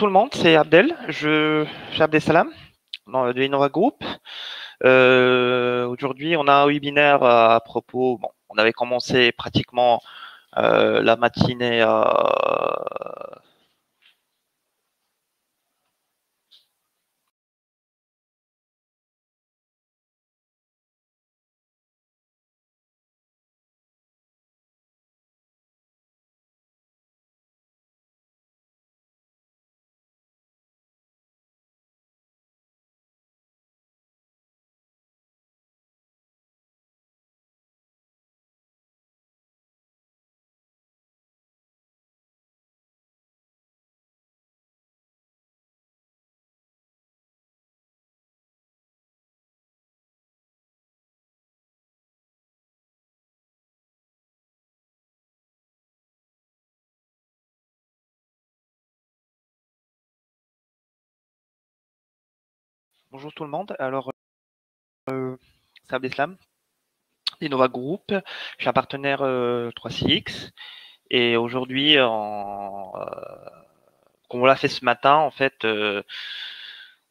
tout le monde, c'est Abdel, je suis Abdesalam de Innova Group. Aujourd'hui, on a un webinaire à propos. Bon, on avait commencé pratiquement la matinée. Bonjour tout le monde. Alors, c'est Abdeslam d'Innova Group. Je suis un partenaire 3CX et aujourd'hui, comme on l'a fait ce matin, en fait.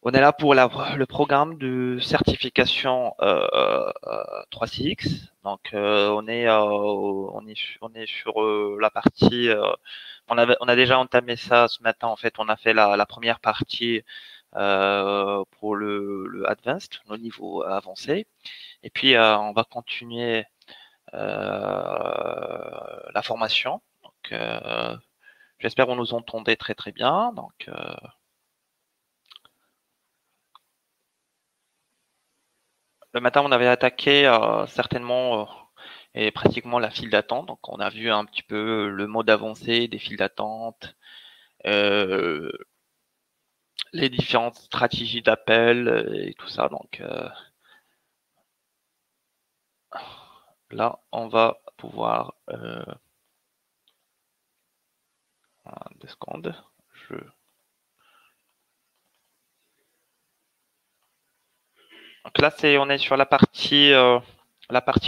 On est là pour le programme de certification 3CX. Donc, on est sur la partie. On a déjà entamé ça ce matin. En fait, on a fait la première partie pour le advanced, le niveau avancé. Et puis, on va continuer la formation. Donc, j'espère que vous nous entendez très très bien. Donc, le matin, on avait attaqué certainement et pratiquement la file d'attente. Donc, on a vu un petit peu le mode avancé des files d'attente, euh, les différentes stratégies d'appel et tout ça. Donc, là, on va pouvoir. 2 secondes. Donc là, on est sur la partie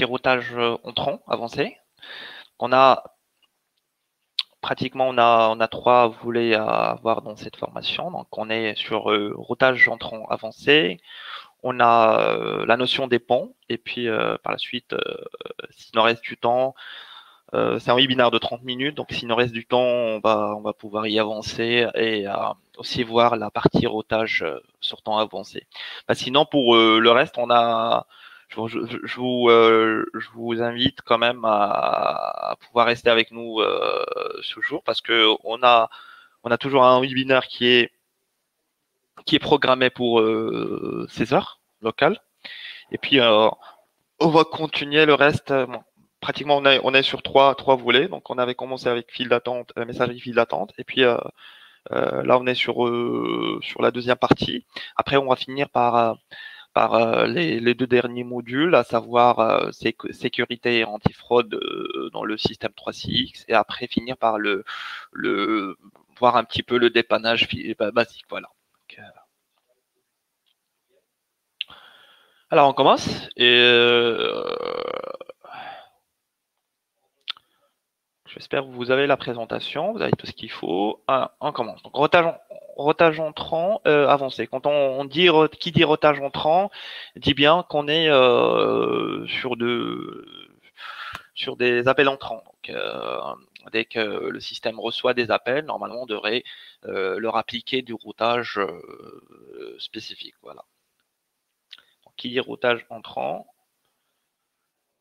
routage entrant avancé. On a pratiquement on a 3 volets à avoir dans cette formation. Donc on est sur routage entrant avancé. On a la notion des ponts et puis par la suite, s'il nous reste du temps, c'est un webinaire de 30 minutes. Donc s'il nous reste du temps, on va pouvoir y avancer et aussi voir la partie routage sur temps avancé. Bah, sinon pour le reste, je vous invite quand même à pouvoir rester avec nous ce jour parce que on a toujours un webinaire qui est programmé pour 16 heures locales. Et puis on va continuer le reste. Bon, pratiquement on est sur trois volets. Donc on avait commencé avec file d'attente, messagerie file d'attente, et puis là on est sur la deuxième partie. Après on va finir par les 2 derniers modules, à savoir sécurité et antifraude dans le système 3CX, et après finir par le voir un petit peu le dépannage basique. Voilà. Donc, alors on commence et j'espère que vous avez la présentation, vous avez tout ce qu'il faut. Ah, on commence. Donc rotage entrant avancé. Quand on dit qui dit rotage entrant, dit bien qu'on est sur des appels entrants. Donc, dès que le système reçoit des appels, normalement on devrait leur appliquer du routage spécifique. Voilà. Donc, qui dit routage entrant.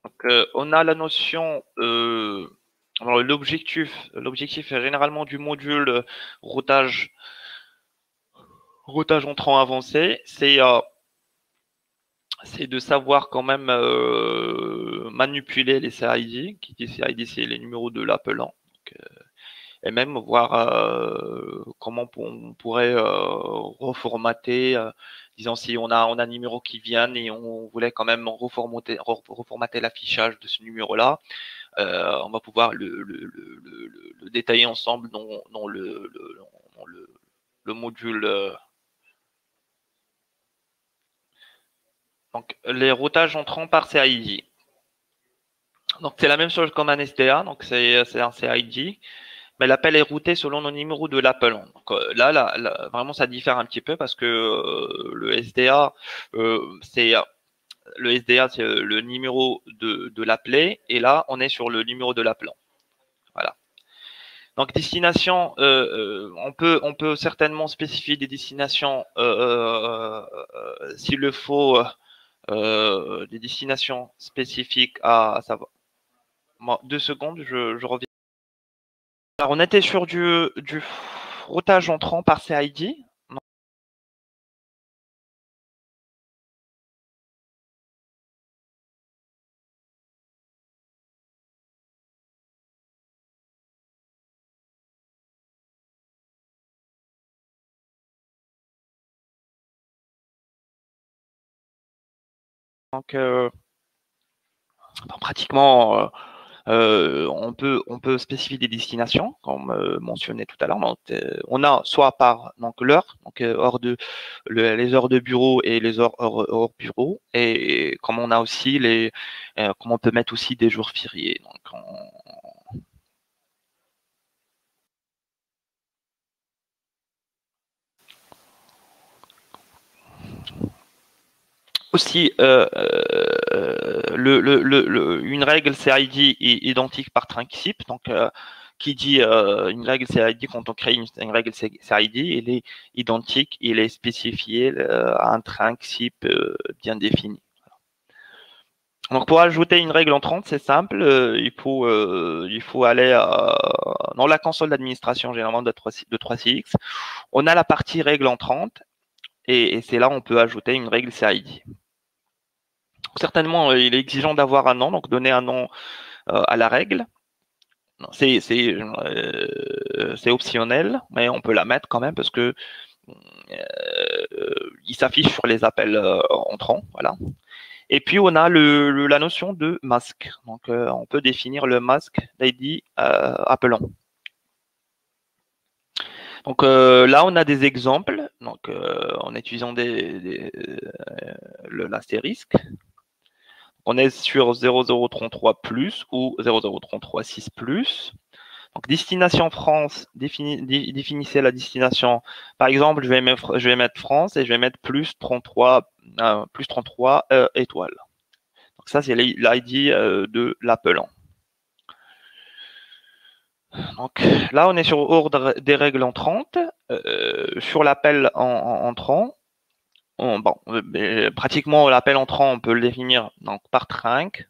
Donc, on a la notion. Alors l'objectif est généralement du module routage entrant avancé, c'est de savoir quand même manipuler les CID. Qui dit CID, c'est les numéros de l'appelant. Et même voir comment on pourrait reformater, disons si on a un numéro qui vient et on voulait quand même reformater l'affichage de ce numéro-là. On va pouvoir le détailler ensemble dans le module. Donc, les routages entrants par CID. Donc, c'est la même chose comme un SDA, donc c'est un CID, mais l'appel est routé selon le numéro de l'appelant. Donc, là, vraiment, ça diffère un petit peu parce que le SDA, c'est le numéro de l'appelé, et là, on est sur le numéro de l'appelant. Voilà. Donc, destination, on peut certainement spécifier des destinations s'il le faut, des destinations spécifiques à savoir. Bon, 2 secondes, je reviens. Alors, on était sur du routage entrant par CID. Donc, pratiquement, on peut spécifier des destinations, comme mentionné tout à l'heure. On a soit par l'heure, donc les heures de bureau et les heures hors bureau, et comme on a aussi comme on peut mettre aussi des jours fériés. Donc, aussi, une règle CID est identique par Trinxip. Donc, qui dit une règle CID, quand on crée une règle CID, elle est identique, il est spécifié à un Trinxip bien défini. Donc, pour ajouter une règle entrante, c'est simple. Il faut aller dans la console d'administration généralement de 3CX. On a la partie règle entrante, et c'est là où on peut ajouter une règle CID. Certainement, il est exigeant d'avoir un nom, donc donner un nom à la règle. C'est optionnel, mais on peut la mettre quand même parce que il s'affiche sur les appels entrants. Voilà. Et puis, on a la notion de masque. Donc, on peut définir le masque d'ID appelant. Donc, là, on a des exemples. Donc, en utilisant l'astérisque. On est sur 0033 plus ou 00336 plus. Donc, destination France, définissez la destination. Par exemple, je vais mettre France et je vais mettre plus 33 étoiles. Donc, ça, c'est l'ID de l'appelant. Donc, là, on est sur ordre des règles entrantes. Sur l'appel entrant, pratiquement, l'appel entrant, on peut le définir donc, par trinque.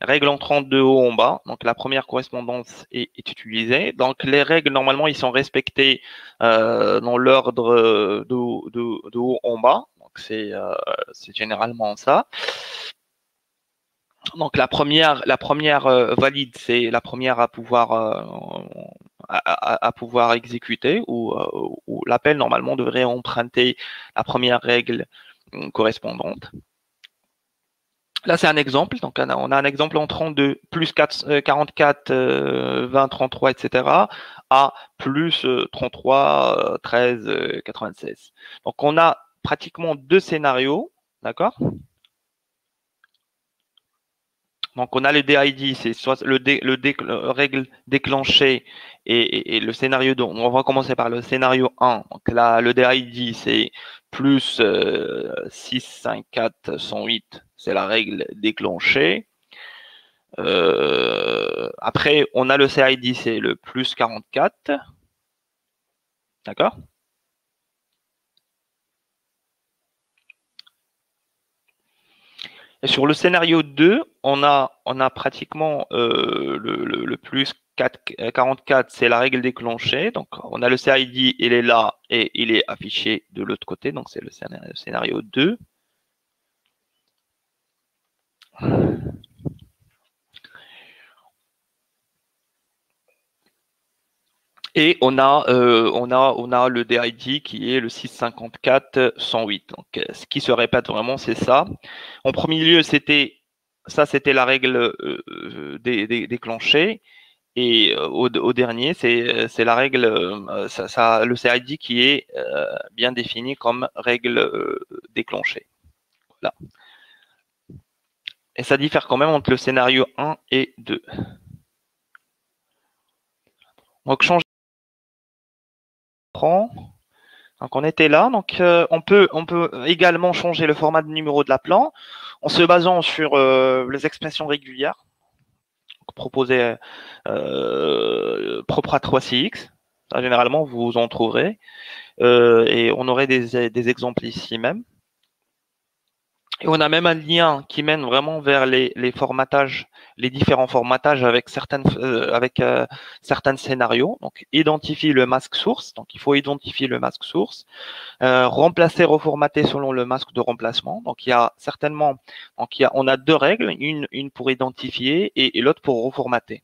Règle entrante de haut en bas. Donc, la première correspondance est utilisée. Donc, les règles, normalement, ils sont respectés dans l'ordre de haut en bas. Donc, c'est généralement ça. Donc, la première valide, c'est la première à pouvoir exécuter, ou l'appel, normalement, devrait emprunter la première règle correspondante. Là, c'est un exemple. Donc, on a un exemple entrant de plus 44, 20, 33, etc. à plus 33, 13, 96. Donc, on a pratiquement 2 scénarios. D'accord? Donc, on a le DID, c'est soit règle déclenchée, et le scénario 2. On va commencer par le scénario 1. Donc là, le DID, c'est plus 6, 5, 4, 108. C'est la règle déclenchée. Après, on a le CID, c'est le plus 44. D'accord? Et sur le scénario 2, on a pratiquement le plus 44, c'est la règle déclenchée. Donc, on a le CID, il est là et il est affiché de l'autre côté. Donc, c'est le scénario 2. Et on a le DID qui est le 654-108. Donc, ce qui se répète vraiment, c'est ça. En premier lieu, c'était la règle déclenchée. Et au dernier, c'est la règle, le CID qui est bien défini comme règle déclenchée. Voilà. Et ça diffère quand même entre le scénario 1 et 2. Donc changer l'écran. Donc on était là. Donc on peut également changer le format de numéro de l'appelant en se basant sur les expressions régulières proposées propres à 3CX. Ça, généralement, vous en trouverez. Et on aurait des exemples ici même. Et on a même un lien qui mène vraiment vers les formatages, les différents formatages avec certains scénarios. Donc, identifie le masque source. Donc, il faut identifier le masque source. Remplacer, reformater selon le masque de remplacement. Donc, il y a certainement, on a deux règles, une pour identifier et l'autre pour reformater.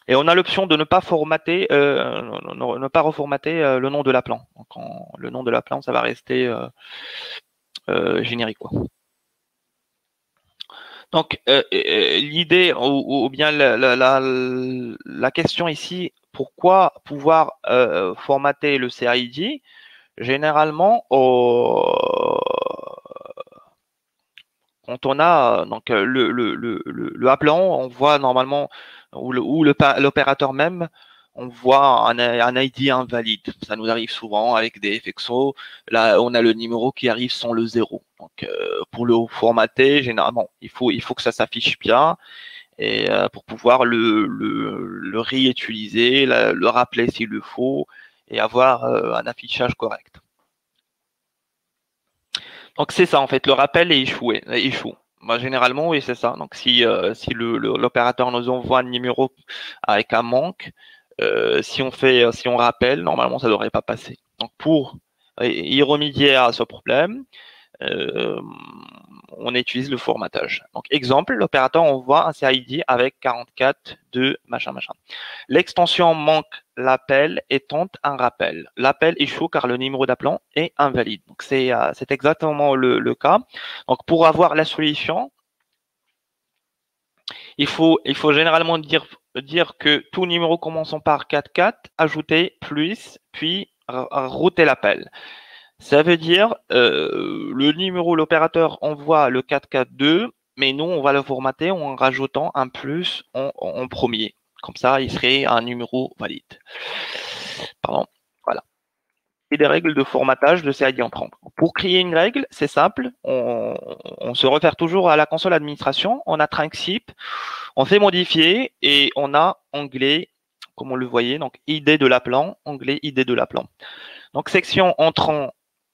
Et on a l'option de ne pas formater, ne pas reformater le nom de l'appelant. Donc, le nom de l'appelant, ça va rester générique, quoi. Donc, l'idée ou bien la question ici, pourquoi pouvoir formater le CID? Généralement, quand on a donc le appelant, on voit normalement, ou l'opérateur même, on voit un ID invalide. Ça nous arrive souvent avec des FXO. Là, on a le numéro qui arrive sans le 0. Donc, pour le formater, généralement, il faut que ça s'affiche bien et pour pouvoir le réutiliser, le rappeler s'il le faut et avoir un affichage correct. Donc c'est ça en fait, le rappel est échoue. Bah, généralement, oui, c'est ça. Donc si l'opérateur nous envoie un numéro avec un manque, si on rappelle, normalement ça ne devrait pas passer. Donc pour y remédier à ce problème, on utilise le formatage. Donc exemple, l'opérateur envoie un CID avec 44 de machin machin. L'extension manque l'appel et tente un rappel. L'appel échoue car le numéro d'appelant est invalide. Donc c'est exactement le cas. Donc pour avoir la solution, il faut généralement dire que tout numéro commençant par 44, ajouter plus, puis router l'appel. Ça veut dire le numéro, l'opérateur envoie le 442, mais nous, on va le formater en rajoutant un plus en premier. Comme ça, il serait un numéro valide. Pardon. Voilà. Et des règles de formatage de CID entrant. Pour créer une règle, c'est simple. On se réfère toujours à la console administration. On a Trinxip, on fait modifier et on a onglet, comme on le voyait, donc ID de l'appelant, onglet ID de l'appelant. Donc section entrant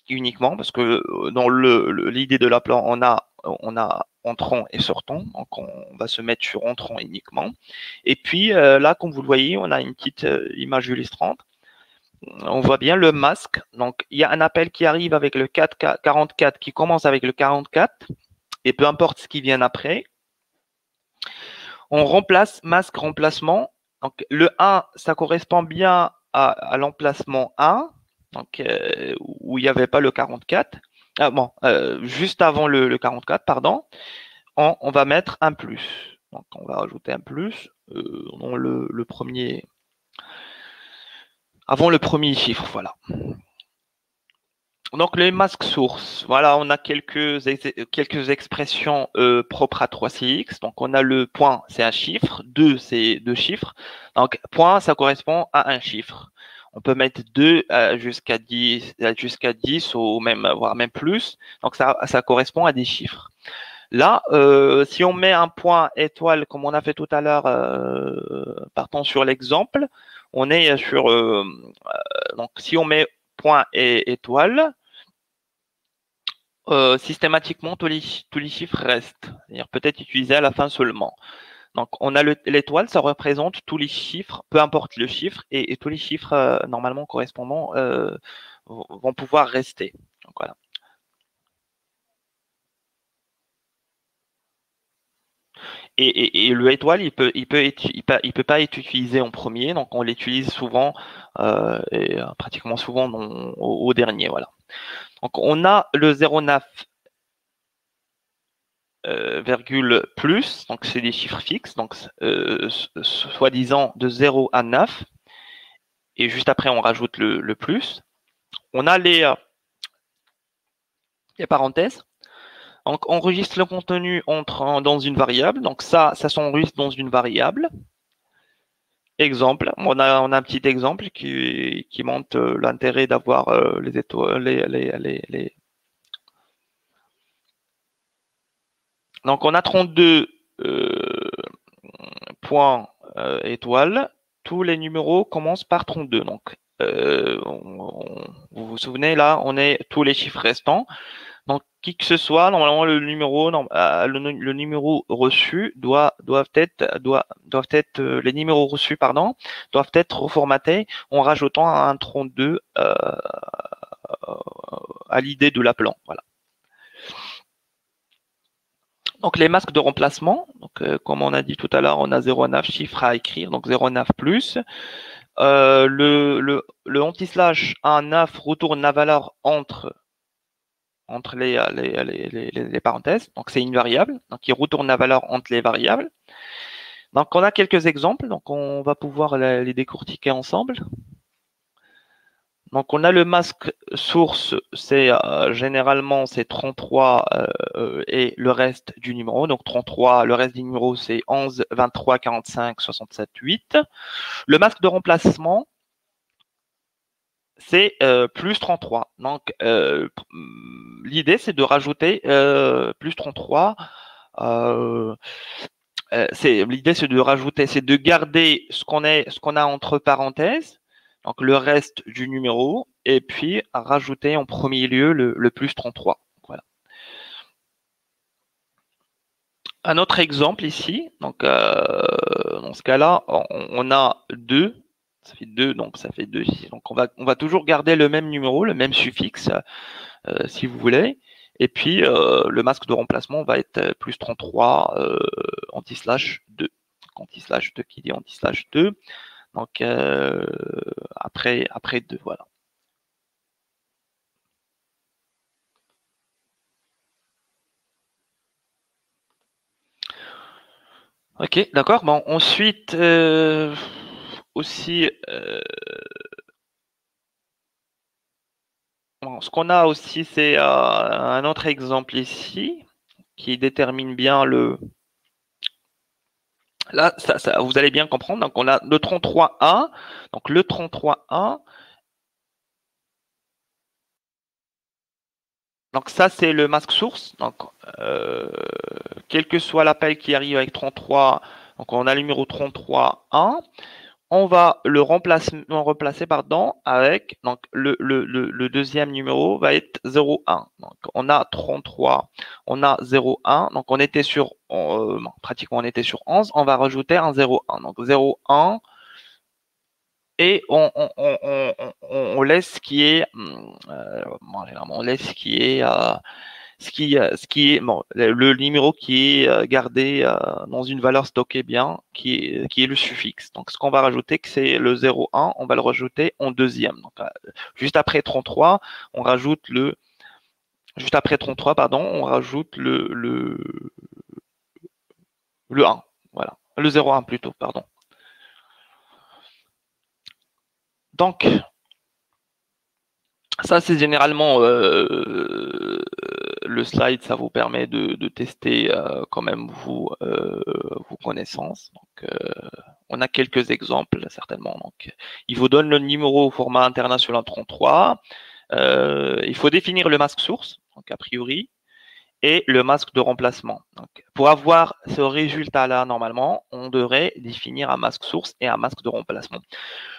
uniquement, parce que dans l'idée de l'appelant, on a entrant et sortant, donc on va se mettre sur entrant uniquement. Et puis là, comme vous le voyez, on a une petite image illustrante. On voit bien le masque. Donc il y a un appel qui arrive avec le 44, qui commence avec le 44, et peu importe ce qui vient après. On remplace masque remplacement. Donc le 1, ça correspond bien à l'emplacement 1. Donc, où il n'y avait pas le 44. Ah, bon, juste avant le 44, pardon, on va mettre un plus. Donc, on va rajouter un plus dans le premier, avant le premier chiffre, voilà. Donc, les masques sources, voilà, on a quelques expressions propres à 3CX. Donc, on a le point, c'est un chiffre, 2, c'est 2 chiffres. Donc, point, ça correspond à un chiffre. On peut mettre 2 jusqu'à 10 ou même, voire même plus. Donc, ça correspond à des chiffres. Là, si on met un point étoile, comme on a fait tout à l'heure, partons sur l'exemple, on est sur, donc si on met point et étoile, systématiquement, tous les chiffres restent. C'est-à-dire peut-être utilisés à la fin seulement. Donc, on a l'étoile, ça représente tous les chiffres, peu importe le chiffre, et tous les chiffres normalement correspondants vont pouvoir rester. Donc, voilà. Et le étoile, il peut pas être utilisé en premier, donc on l'utilise souvent, et pratiquement souvent au dernier, voilà. Donc, on a le 0,9 virgule plus, donc c'est des chiffres fixes, donc soi-disant de 0 à 9, et juste après on rajoute le plus. On a les parenthèses. Donc on enregistre le contenu dans une variable, donc ça s'enregistre dans une variable. exemple. On a un petit exemple qui montre l'intérêt d'avoir les étoiles, Donc, on a 32 points étoiles. Tous les numéros commencent par 32. Donc, vous vous souvenez, là, on est tous les chiffres restants. Donc, qui que ce soit, normalement, le numéro reçu doivent être les numéros reçus, pardon, doivent être reformatés en rajoutant un 32 à l'idée de l'appelant. Voilà. Donc, les masques de remplacement, donc, comme on a dit tout à l'heure, on a 0,9 chiffre à écrire, donc 0,9 plus. Le anti-slash 1,9 retourne la valeur entre les parenthèses. Donc, c'est une variable. Donc, il retourne la valeur entre les variables. Donc, on a quelques exemples. Donc, on va pouvoir les décortiquer ensemble. Donc, on a le masque source, c'est généralement c'est 33 et le reste du numéro. Donc, 33, le reste du numéro, c'est 11, 23, 45, 67, 8. Le masque de remplacement, c'est plus 33. Donc, l'idée, c'est de rajouter plus 33. L'idée, c'est de rajouter, c'est de garder ce qu'on a entre parenthèses, donc le reste du numéro, et puis rajouter en premier lieu le plus 33. Voilà. Un autre exemple ici, donc dans ce cas-là, on a 2. Ça fait 2, donc ça fait 2 ici. Donc on va toujours garder le même numéro, le même suffixe, si vous voulez. Et puis le masque de remplacement va être plus 33 anti-slash 2. Anti-slash 2 qui dit anti-slash 2. Donc après 2, voilà. Ok, d'accord. Bon, ensuite aussi bon, ce qu'on a aussi, c'est un autre exemple ici qui détermine bien le. Là, vous allez bien comprendre. Donc, on a le 33.1. Donc, le 33.1. Donc, ça, c'est le masque source. Donc, quel que soit l'appel qui arrive avec 33, donc on a le numéro 33.1. On va le remplacer pardon, avec donc le deuxième numéro va être 0,1. Donc on a 33, on a 0,1. Donc on était sur pratiquement on était sur 11. On va rajouter un 0,1. Donc 0,1 et on laisse ce qui est on laisse ce qui est ce qui est bon, le numéro qui est gardé dans une valeur stockée bien, qui est le suffixe. Donc, ce qu'on va rajouter, c'est le 0,1, on va le rajouter en deuxième. Donc, juste après 33, on rajoute juste après 33, pardon, on rajoute le 1. Voilà. Le 0,1 plutôt, pardon. Donc, ça, c'est généralement le slide, ça vous permet de tester quand même vos connaissances. Donc, on a quelques exemples certainement. Donc, il vous donne le numéro au format international 33. Il faut définir le masque source, donc a priori, et le masque de remplacement. Donc, pour avoir ce résultat-là, normalement, on devrait définir un masque source et un masque de remplacement.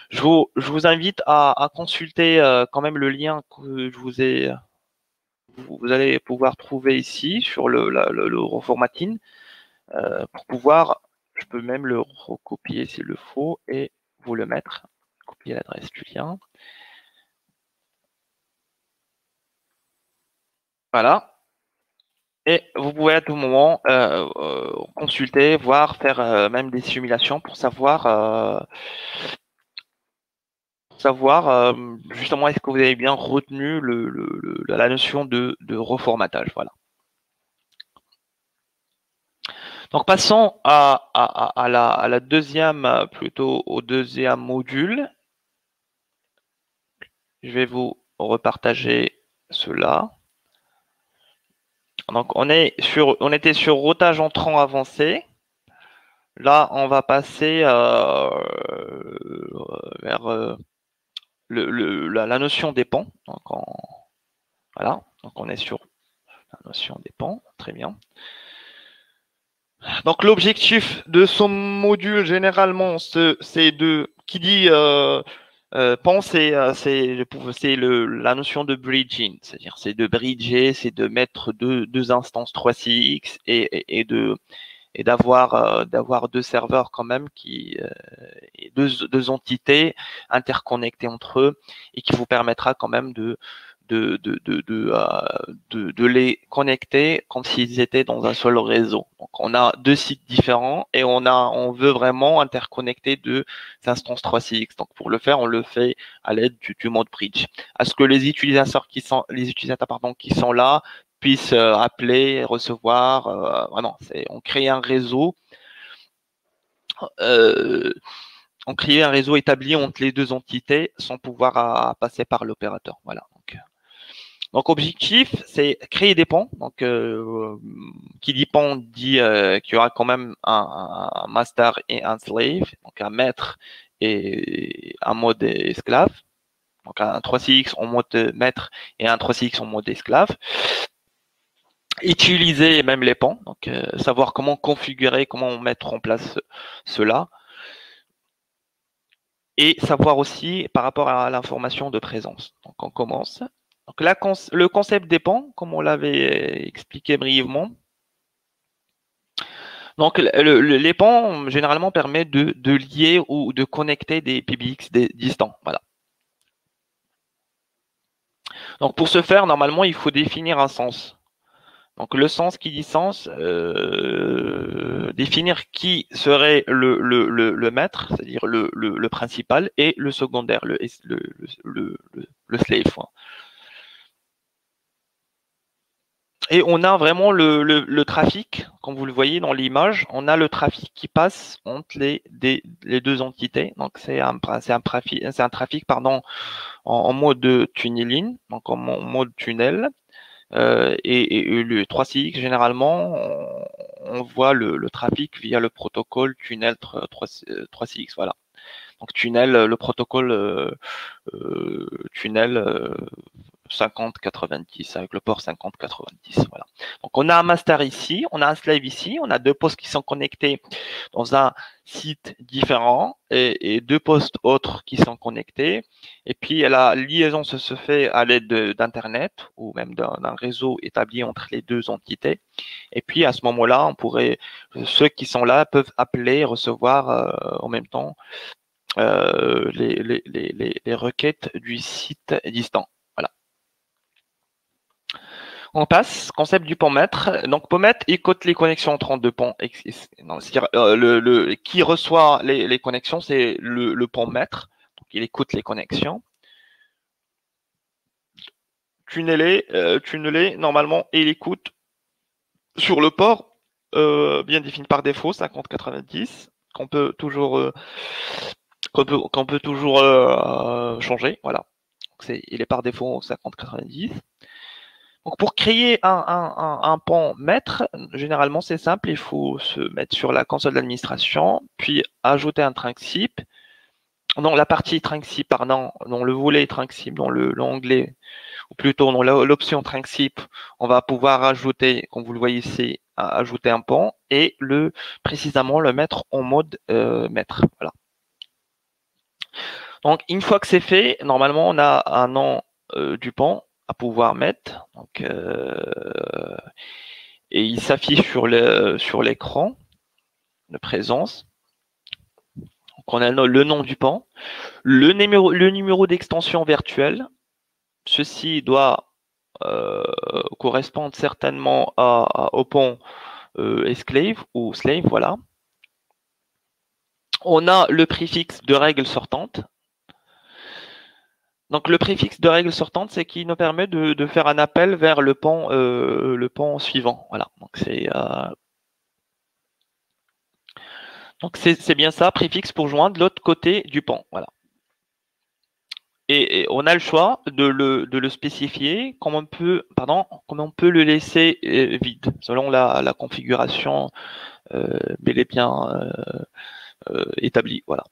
Je vous invite à consulter quand même le lien que je vous ai. Vous allez pouvoir trouver ici sur le reformatting pour pouvoir. Je peux même le recopier s'il le faut et vous le mettre. Copier l'adresse du lien. Voilà. Et vous pouvez à tout moment consulter, voir, faire même des simulations pour savoir justement est-ce que vous avez bien retenu la notion de reformatage. Voilà. Donc passons à la deuxième, plutôt au deuxième module. Je vais vous repartager cela. Donc on était sur routage entrant avancé. Là, on va passer vers la notion des pans. Donc, voilà, donc on est sur la notion des pans, très bien. Donc l'objectif de ce module, généralement, c'est qui dit pan, c'est la notion de bridging, c'est-à-dire c'est de bridger, c'est de mettre deux instances 3CX et d'avoir deux serveurs quand même et deux entités interconnectées entre eux et qui vous permettra quand même de les connecter comme s'ils étaient dans un seul réseau. Donc on a deux sites différents et on veut vraiment interconnecter deux instances 3CX. Donc pour le faire, on le fait à l'aide du mode bridge. À ce que les utilisateurs qui sont là puissent appeler, recevoir. Vraiment, on crée un réseau. Euh, on crée un réseau établi entre les deux entités sans pouvoir passer par l'opérateur. Voilà. Donc, objectif, c'est créer des ponts. Donc, qui dit pont dit qu'il y aura quand même un master et un slave, donc un maître et un mode esclave. Donc, un 3CX en mode maître et un 3CX en mode esclave. Utiliser même les ponts, donc savoir comment configurer, comment mettre en place cela. Et savoir aussi par rapport à l'information de présence. Donc, on commence. Donc là, le concept dépend, comme on l'avait expliqué brièvement. Donc, les ponts, généralement, permettent de lier ou de connecter des PBX distants. Voilà. Donc, pour ce faire, normalement, il faut définir un sens. Donc, le sens qui dit sens, définir qui serait le maître, c'est-à-dire le principal, et le secondaire, le slave. Et on a vraiment le trafic, comme vous le voyez dans l'image, on a le trafic qui passe entre les deux entités. Donc c'est un trafic pardon, en mode tunneling, donc en mode tunnel. Et le 3CX, généralement, on voit le trafic via le protocole tunnel 3CX. Voilà. Donc tunnel, le protocole tunnel 50-90 avec le port 50-90. Voilà. Donc on a un master ici, on a un slave ici, on a deux postes qui sont connectés dans un site différent et deux postes autres qui sont connectés. Et puis la liaison se fait à l'aide d'Internet ou même d'un réseau établi entre les deux entités. Et puis à ce moment-là, ceux qui sont là peuvent appeler, recevoir en même temps les requêtes du site distant. Voilà. On passe, concept du pont maître. Donc, pont maître, il code les connexions entre deux ponts. C'est-à-dire, qui reçoit les connexions, c'est le pont maître. Donc, il écoute les connexions. Tunnelé, normalement, et il écoute sur le port bien défini par défaut, 50-90, qu'on peut toujours changer. Voilà. Il est par défaut 50-90. Donc pour créer un pont maître, généralement c'est simple, il faut se mettre sur la console d'administration, puis ajouter un Trinksip. Dans la partie Trinksip, pardon, dans le volet Trinksip, dans l'onglet, ou plutôt dans l'option Trinksip, on va pouvoir ajouter, comme vous le voyez ici, ajouter un pont et précisément le mettre en mode maître. Voilà. Donc une fois que c'est fait, normalement on a un nom du pont à pouvoir mettre. Donc, et il s'affiche sur l'écran de présence. Donc on a le nom du pont, le numéro d'extension virtuelle. Ceci doit correspondre certainement au pont esclave ou slave, voilà. On a le préfixe de règle sortante. Donc le préfixe de règle sortante, c'est qui nous permet de faire un appel vers le pont suivant. Voilà. Donc c'est bien ça, préfixe pour joindre l'autre côté du pont. Voilà. Et on a le choix de le spécifier comme on peut le laisser vide selon la configuration bel et bien établi. Voilà.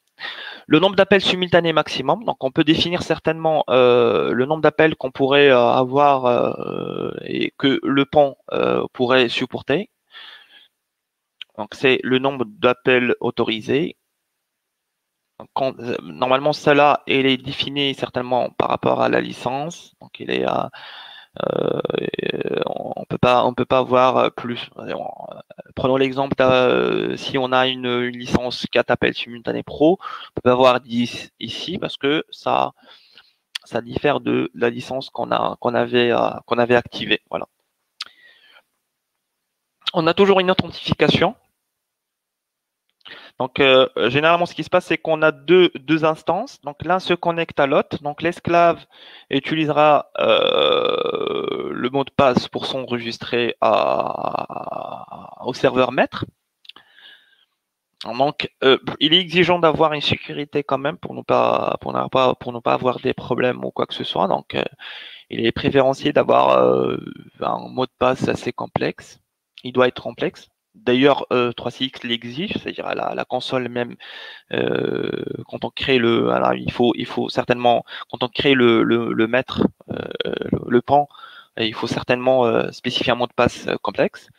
Le nombre d'appels simultanés maximum. Donc, on peut définir certainement le nombre d'appels qu'on pourrait avoir et que le pont pourrait supporter. Donc, c'est le nombre d'appels autorisés. Normalement, cela il est défini certainement par rapport à la licence. Donc, il est on peut pas avoir plus. Prenons l'exemple si on a une licence 4 appels simultanés pro, on peut pas avoir 10 ici parce que ça diffère de la licence qu'on avait activée. Voilà. On a toujours une authentification. Donc, généralement, ce qui se passe, c'est qu'on a deux instances. Donc, l'un se connecte à l'autre. Donc, l'esclave utilisera le mot de passe pour s'enregistrer au serveur maître. Donc, il est exigeant d'avoir une sécurité quand même pour ne pas avoir des problèmes ou quoi que ce soit. Donc, il est préférencié d'avoir un mot de passe assez complexe. Il doit être complexe. D'ailleurs, 3CX l'exige, c'est-à-dire à la console même, quand on crée alors il faut certainement, quand on crée le maître, le pan, il faut certainement spécifier un mot de passe complexe.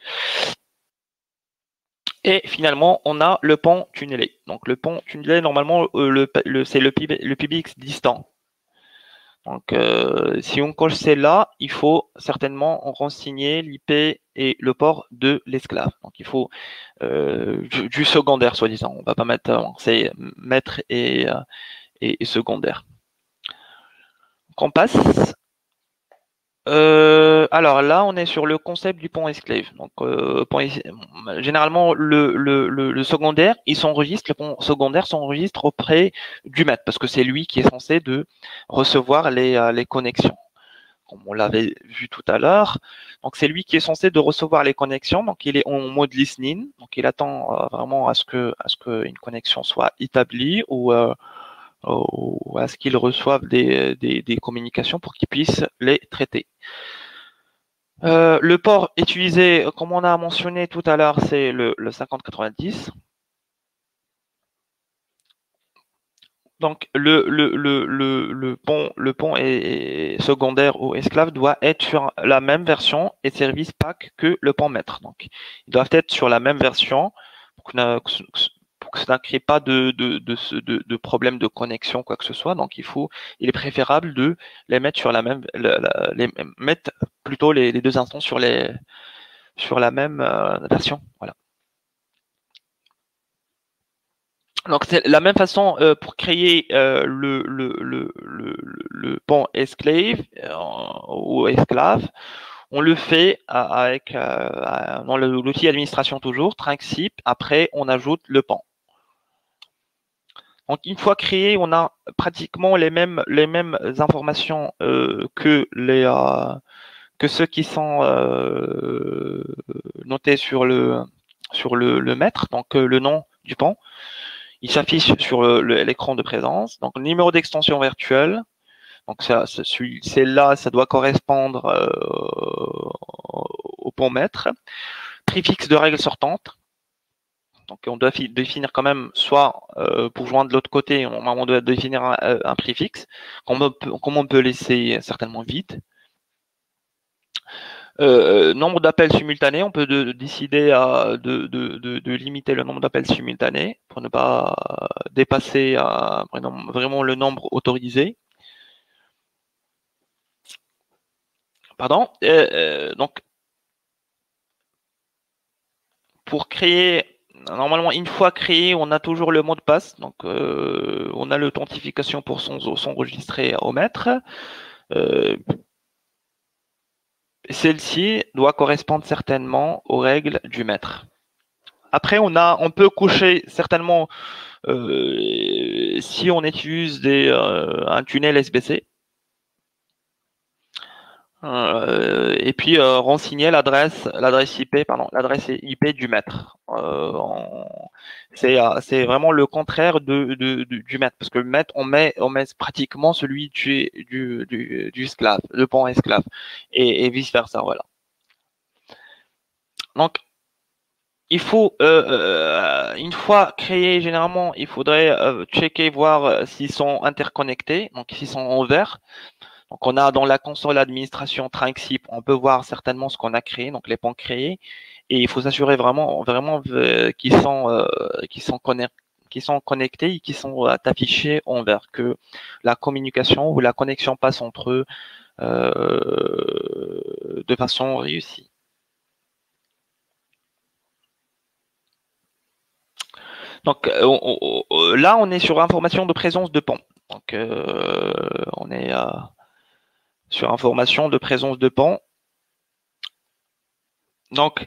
Et finalement, on a le pont tunnelé. Donc le pont tunnelé, normalement, c'est le PBX distant. Donc si on coche celle-là, il faut certainement renseigner l'IP et le port de l'esclave. Donc il faut du secondaire, soi-disant. On va pas mettre, c'est maître et secondaire. Donc on passe. Alors là, on est sur le concept du pont esclave. Donc, généralement, le secondaire, le pont secondaire s'enregistre auprès du maître parce que c'est lui qui est censé de recevoir les connexions. Comme on l'avait vu tout à l'heure. Donc, c'est lui qui est censé de recevoir les connexions. Donc, il est en mode listening. Donc, il attend vraiment à ce que une connexion soit établie ou à ce qu'ils reçoivent des communications pour qu'ils puissent les traiter. Le port utilisé, comme on a mentionné tout à l'heure, c'est le 5090. Donc le pont est secondaire ou esclave doit être sur la même version et service pack que le pont maître. Donc ils doivent être sur la même version pour que ça ne crée pas de problème de connexion quoi que ce soit. Donc il est préférable de les mettre sur la même mettre plutôt les deux instances sur la même version. Voilà. Donc c'est la même façon pour créer le pont esclave ou esclave. On le fait avec dans l'outil administration toujours, Trinxip. Après, on ajoute le pont. Donc une fois créé, on a pratiquement les mêmes informations que ceux qui sont notés sur le maître. Donc le nom du pont. Il s'affiche sur l'écran de présence. Donc, le numéro d'extension virtuelle. Donc, celle-là, ça doit correspondre au pont maître. Préfixe de règle sortante. Donc, on doit définir quand même, soit pour joindre de l'autre côté, on doit définir un préfixe, comme on peut laisser certainement vide. Nombre d'appels simultanés, on peut décider de limiter le nombre d'appels simultanés pour ne pas dépasser vraiment le nombre autorisé. Pardon. Donc, pour créer, normalement, une fois créé, on a toujours le mot de passe. Donc, on a l'authentification pour s'enregistrer au maître. Celle-ci doit correspondre certainement aux règles du maître. Après, on peut coucher certainement si on utilise un tunnel SBC. Et puis renseigner l'adresse IP du maître. C'est vraiment le contraire du maître parce que le maître on met pratiquement celui du esclave, le pont esclave et vice versa, voilà. Donc il faut, une fois créé, généralement, il faudrait checker, voir s'ils sont interconnectés, donc s'ils sont en vert. Donc, on a dans la console administration Trinxip, on peut voir certainement ce qu'on a créé, donc les pans créés, et il faut s'assurer vraiment qu'ils sont connectés et qu'ils sont affichés en vert, que la communication ou la connexion passe entre eux de façon réussie. Donc là, on est sur information de présence de pan. Donc on est sur information de présence de pan. Donc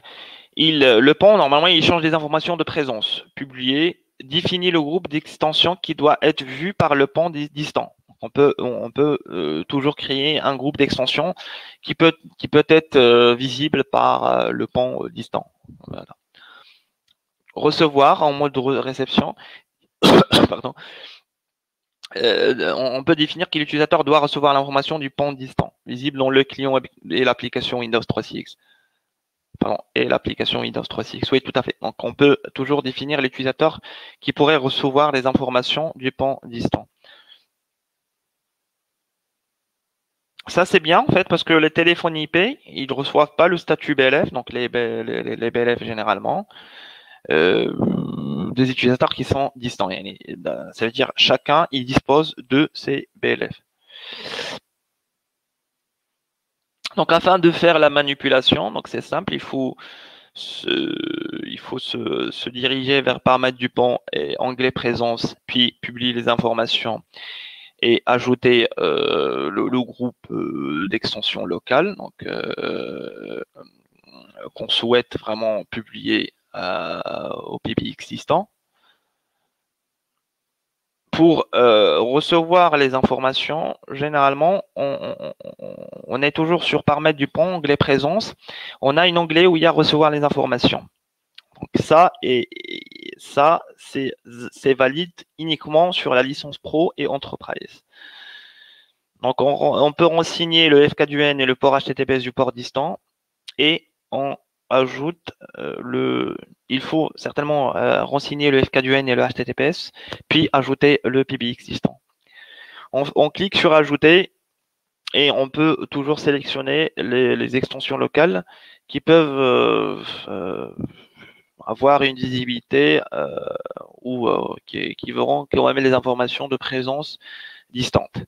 le pan, normalement, il change des informations de présence. Publier, définit le groupe d'extensions qui doit être vu par le pan distant. On peut toujours créer un groupe d'extensions qui peut être visible par le pan distant. Voilà. Recevoir en mode réception. Pardon. On peut définir que l'utilisateur doit recevoir l'information du pan distant, visible dans le client et l'application Windows 3.6. Pardon, et l'application Windows 3.6. Oui, tout à fait. Donc, on peut toujours définir l'utilisateur qui pourrait recevoir les informations du pan distant. Ça, c'est bien, en fait, parce que les téléphones IP, ils ne reçoivent pas le statut BLF, donc les BLF généralement, des utilisateurs qui sont distants. Ça veut dire chacun, il dispose de ses BLF. Donc, afin de faire la manipulation, donc c'est simple, il faut se diriger vers paramètres du pan et onglet présence, puis publier les informations et ajouter le groupe d'extension locale, donc qu'on souhaite vraiment publier au PBX distant. Pour recevoir les informations, généralement, on est toujours sur paramètres du pan, onglet présence. On a un onglet où il y a recevoir les informations. Donc ça, c'est valide uniquement sur la licence Pro et Enterprise. Donc on peut renseigner le FK-UN et le port HTTPS du port distant et on ajoute il faut certainement renseigner le FK-UN et le HTTPS, puis ajouter le PBX distant. On clique sur ajouter et on peut toujours sélectionner les extensions locales qui peuvent avoir une visibilité ou qui vont mettre les informations de présence distante.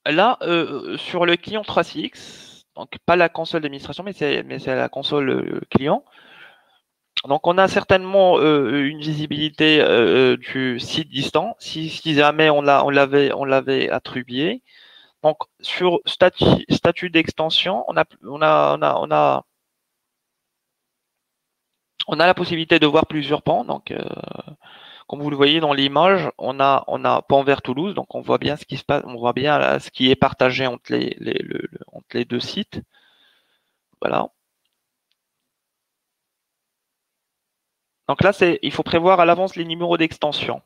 Là, sur le client 3CX, donc pas la console d'administration, mais c'est la console client. Donc, on a certainement une visibilité du site distant, si jamais on l'avait attribué. Donc, sur statut d'extension, on a la possibilité de voir plusieurs pans. Donc, comme vous le voyez dans l'image, on a pan vers Toulouse, donc on voit bien ce qui se passe, on voit bien là, ce qui est partagé entre les deux sites. Voilà. Donc là, il faut prévoir à l'avance les numéros d'extension.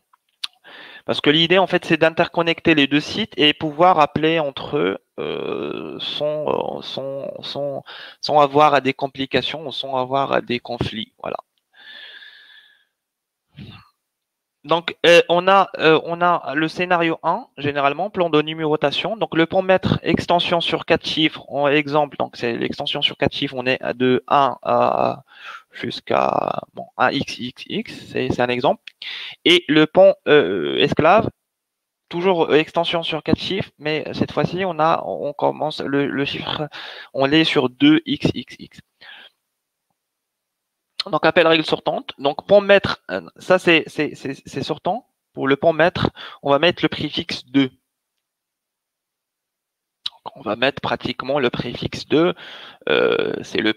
Parce que l'idée, en fait, c'est d'interconnecter les deux sites et pouvoir appeler entre eux sans avoir à des complications, sans avoir à des conflits. Voilà. Donc, on a le scénario 1, généralement, plan de numérotation. Donc, le pan maître extension sur 4 chiffres, en exemple, donc c'est l'extension sur 4 chiffres, on est de 1 à jusqu'à 1xxx, c'est un exemple. Et le pan esclave, toujours extension sur 4 chiffres, mais cette fois-ci, on commence le chiffre, on est sur 2xxx. Donc, appel règle sortante. Donc, pan maître, ça c'est sortant. Pour le pan maître, on va mettre le préfixe 2. Donc, on va mettre pratiquement le préfixe 2. C'est le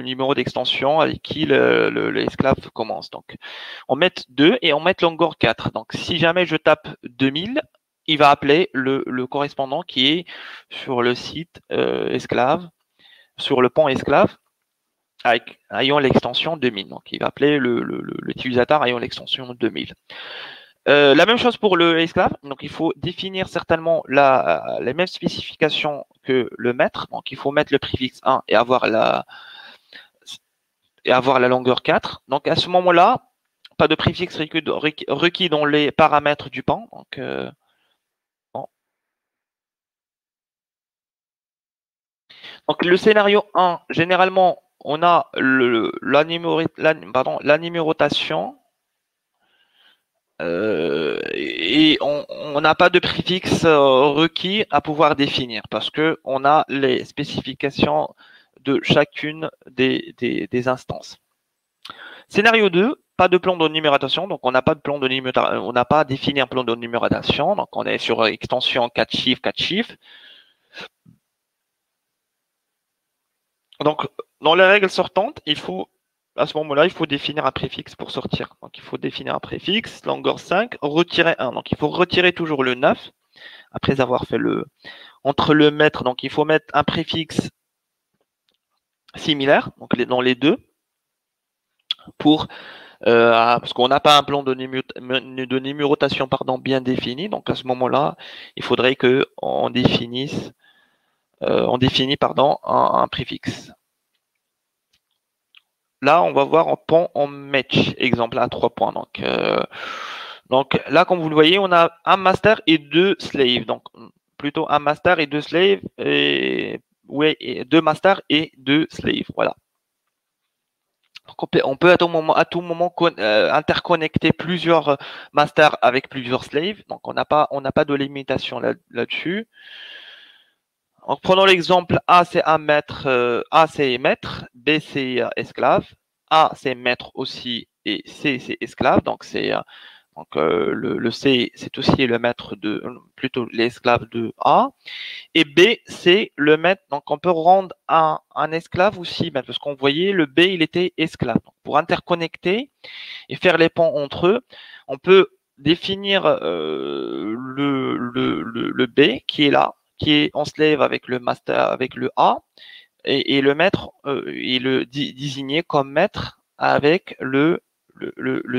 numéro d'extension avec qui l'esclave commence. Donc, on met 2 et on met l'angor 4. Donc, si jamais je tape 2000, il va appeler le correspondant qui est sur le site esclave, sur le pan esclave, ayant l'extension 2000. Donc, il va appeler l'utilisateur ayant l'extension 2000. La même chose pour le esclave. Donc, il faut définir certainement les mêmes spécifications que le mètre. Donc, il faut mettre le préfixe 1 et avoir la longueur 4. Donc, à ce moment-là, pas de préfixe requis dans les paramètres du pan. Donc, bon. Donc, le scénario 1, généralement, on a la numérotation et on n'a pas de préfixe requis à pouvoir définir parce que on a les spécifications de chacune des instances. Scénario 2, pas de plan de numérotation, donc on n'a pas de plan de numérotation, on n'a pas défini un plan de numérotation, donc on est sur extension 4 chiffres, 4 chiffres. Donc, dans les règles sortantes, à ce moment-là, il faut définir un préfixe pour sortir. Donc, il faut définir un préfixe, longueur 5, retirer 1. Donc, il faut retirer toujours le 9, après avoir fait entre le mètre. Donc, il faut mettre un préfixe similaire, donc dans les deux, parce qu'on n'a pas un plan de numérotation bien défini. Donc, à ce moment-là, il faudrait qu'on définisse un préfixe. Là, on va voir en pont en match, exemple à 3 points. Donc là, comme vous le voyez, on a un master et 2 slaves. Donc plutôt un master et 2 slaves et 2 masters et 2 slaves. Voilà. Donc on peut à tout moment interconnecter plusieurs masters avec plusieurs slaves. Donc on n'a pas de limitation là-dessus. Donc, prenons l'exemple A, c'est un maître, A, c'est maître, B, c'est esclave, A, c'est maître aussi, et C, c'est esclave. Donc, le C, c'est aussi le maître plutôt l'esclave de A. Et B, c'est le maître. Donc, on peut rendre un esclave aussi, parce qu'on voyait le B, il était esclave. Donc, pour interconnecter et faire les ponts entre eux, on peut définir le B qui est là, qui est en slave avec le master, avec le A, et le maître, il le désigné comme maître avec le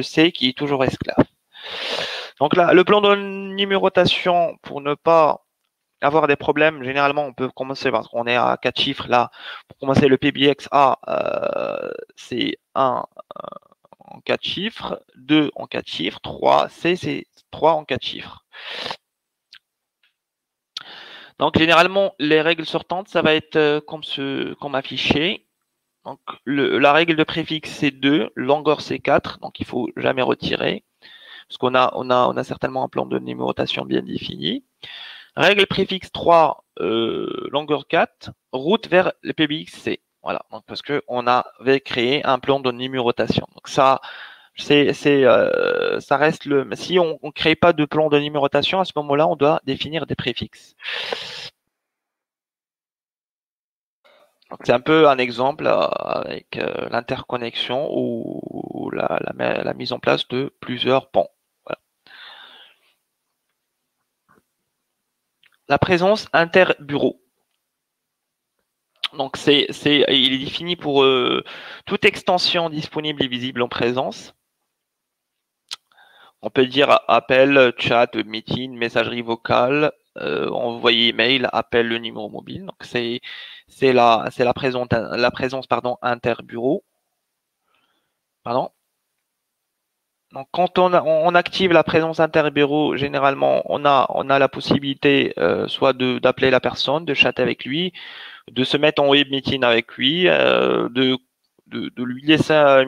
C qui est toujours esclave. Donc là, le plan de numérotation, pour ne pas avoir des problèmes, généralement, on peut commencer parce qu'on est à 4 chiffres là. Pour commencer, le PBX A, c'est 1 en 4 chiffres, 2 en 4 chiffres, 3, C, c'est 3 en 4 chiffres. Donc, généralement, les règles sortantes, ça va être comme affiché. Donc, la règle de préfixe, c'est 2, longueur, c'est 4, donc il faut jamais retirer, parce qu'on a certainement un plan de numérotation bien défini. Règle préfixe 3, longueur 4, route vers le PBX C. Voilà, donc parce qu'on avait créé un plan de numérotation. Donc ça reste si on ne crée pas de plan de numérotation, à ce moment-là, on doit définir des préfixes. C'est un peu un exemple avec l'interconnexion ou la mise en place de plusieurs ponts. Voilà. La présence interbureau. Donc il est défini pour toute extension disponible et visible en présence. On peut dire appel, chat, meeting, messagerie vocale, envoyer email, appel, le numéro mobile. Donc c'est la présence interbureau. Pardon. Donc quand on active la présence interbureau, généralement on a la possibilité soit d'appeler la personne, de chatter avec lui, de se mettre en web meeting avec lui, de lui laisser la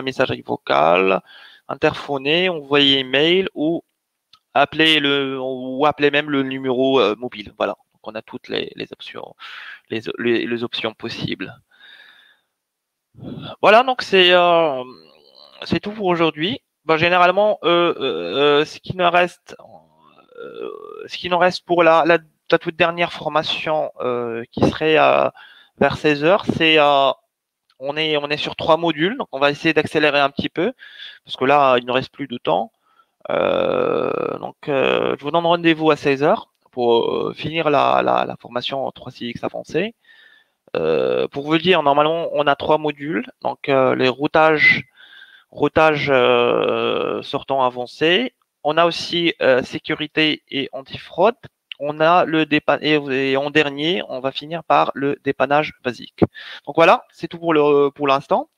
messagerie vocale, interphoner, envoyer email ou appeler même le numéro mobile. Voilà. Donc on a toutes les options, les options possibles. Voilà, donc c'est tout pour aujourd'hui. Bon, généralement, ce qui nous reste pour la toute dernière formation qui serait vers 16 heures, c'est on est sur 3 modules, donc on va essayer d'accélérer un petit peu parce que là il ne reste plus de temps. Je vous donne rendez-vous à 16 heures pour finir la formation en 3CX avancée. Pour vous dire, normalement on a 3 modules, donc les routage sortant avancé. On a aussi sécurité et antifraude. on a le et en dernier, on va finir par le dépannage basique. Donc voilà, c'est tout pour l'instant.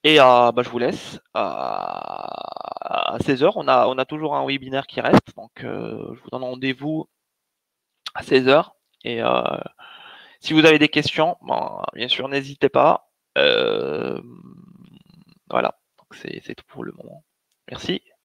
Et bah, je vous laisse. À 16h, on a toujours un webinaire qui reste. Donc, je vous donne rendez-vous à 16h. Et si vous avez des questions, bon, bien sûr, n'hésitez pas. Voilà, c'est tout pour le moment. Merci.